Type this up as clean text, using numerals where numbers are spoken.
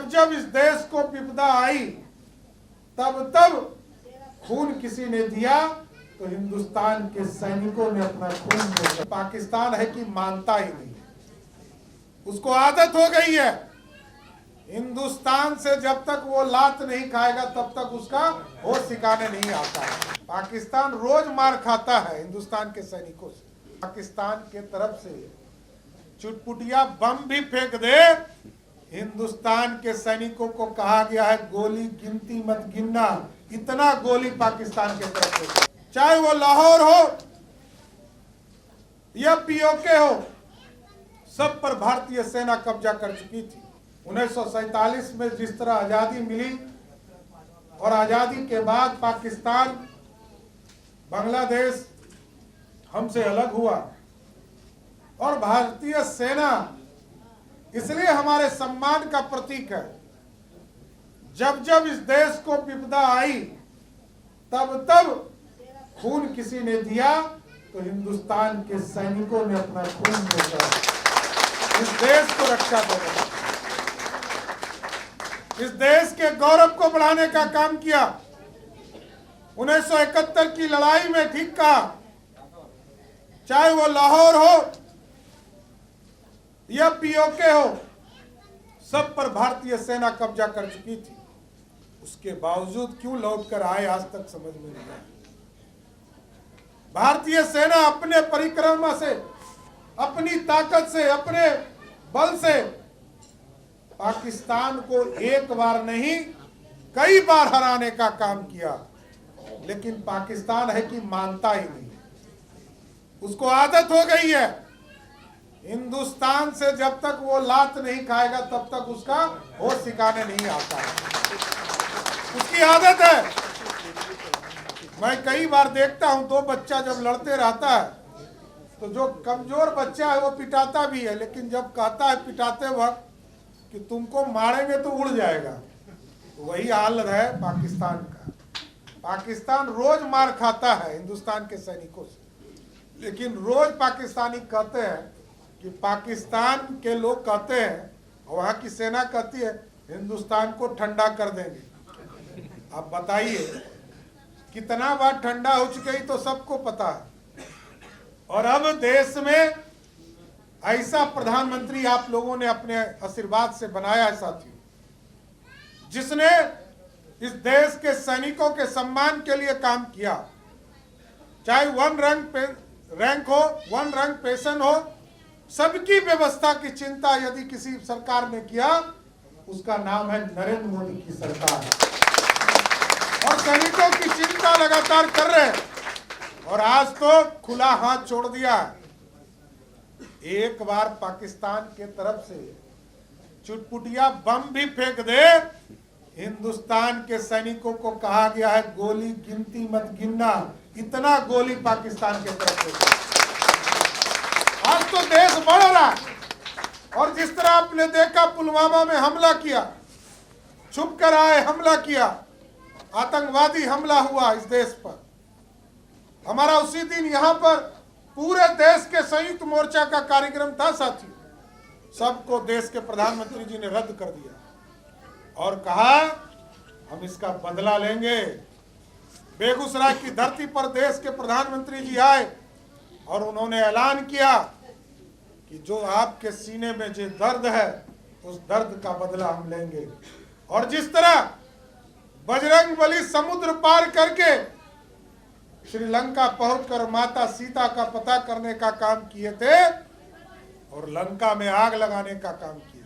जब जब इस देश को विपदा आई तब तब खून किसी ने दिया तो हिंदुस्तान के सैनिकों ने अपना खून दिया। पाकिस्तान है कि मानता ही नहीं, उसको आदत हो गई है। हिंदुस्तान से जब तक वो लात नहीं खाएगा तब तक उसका होश ठिकाने नहीं आता है। पाकिस्तान रोज मार खाता है हिंदुस्तान के सैनिकों से। पाकिस्तान के तरफ से चुटपुटिया बम भी फेंक दे, हिंदुस्तान के सैनिकों को कहा गया है गोली गिनती मत गिनना, इतना गोली पाकिस्तान के तरफ से, चाहे वो लाहौर हो या पीओके हो, सब पर भारतीय सेना कब्जा कर चुकी थी। 1947 में जिस तरह आजादी मिली और आजादी के बाद पाकिस्तान बांग्लादेश हमसे अलग हुआ और भारतीय सेना इसलिए हमारे सम्मान का प्रतीक है। जब जब इस देश को विपदा आई तब तब खून किसी ने दिया तो हिंदुस्तान के सैनिकों ने अपना खून दिया इस देश को रक्षा देने, इस देश के गौरव को बढ़ाने का काम किया। 1971 की लड़ाई में ठीक कहा, चाहे वो लाहौर हो या पीओके हो, सब पर भारतीय सेना कब्जा कर चुकी थी। उसके बावजूद क्यों लौटकर आए आज तक समझ में नहीं आया। भारतीय सेना अपने परिक्रमा से, अपनी ताकत से, अपने बल से पाकिस्तान को एक बार नहीं कई बार हराने का काम किया, लेकिन पाकिस्तान है कि मानता ही नहीं। उसको आदत हो गई है, हिंदुस्तान से जब तक वो लात नहीं खाएगा तब तक उसका होश ठिकाने नहीं आता है। उसकी आदत है। मैं कई बार देखता हूं, दो बच्चा जब लड़ते रहता है तो जो कमजोर बच्चा है वो पिटाता भी है, लेकिन जब कहता है पिटाते वक्त कि तुमको मारेंगे तो उड़ जाएगा, तो वही हाल है पाकिस्तान का। पाकिस्तान रोज मार खाता है हिंदुस्तान के सैनिकों से, लेकिन रोज पाकिस्तानी कहते हैं कि पाकिस्तान के लोग कहते हैं और वहां की सेना कहती है हिंदुस्तान को ठंडा कर देंगे। अब बताइए कितना बार ठंडा हो चुकी तो सबको पता है। और अब देश में ऐसा प्रधानमंत्री आप लोगों ने अपने आशीर्वाद से बनाया है साथियों, जिसने इस देश के सैनिकों के सम्मान के लिए काम किया। चाहे वन रैंक हो, वन रैंक पेंशन हो, सबकी व्यवस्था की चिंता यदि किसी सरकार ने किया, उसका नाम है नरेंद्र मोदी की सरकार। और सैनिकों की चिंता लगातार कर रहे हैं और आज तो खुला हाथ छोड़ दिया। एक बार पाकिस्तान के तरफ से चुटपुटिया बम भी फेंक दे, हिंदुस्तान के सैनिकों को कहा गया है गोली गिनती मत गिनना, इतना गोली पाकिस्तान के तरफ से। आज तो देश बढ़ रहा और जिस तरह आपने देखा पुलवामा में हमला किया, छुप कर आए हमला किया, आतंकवादी हमला हुआ इस देश पर। हमारा उसी दिन यहाँ पर पूरे देश के संयुक्त मोर्चा का कार्यक्रम था साथियों, सबको देश के प्रधानमंत्री जी ने रद्द कर दिया और कहा हम इसका बदला लेंगे। बेगूसराय की धरती पर देश के प्रधानमंत्री जी आए और उन्होंने ऐलान किया कि जो आपके सीने में जो दर्द है उस दर्द का बदला हम लेंगे। और जिस तरह बजरंगबली समुद्र पार करके श्रीलंका पहुंचकर माता सीता का पता करने का काम किए थे और लंका में आग लगाने का काम किया।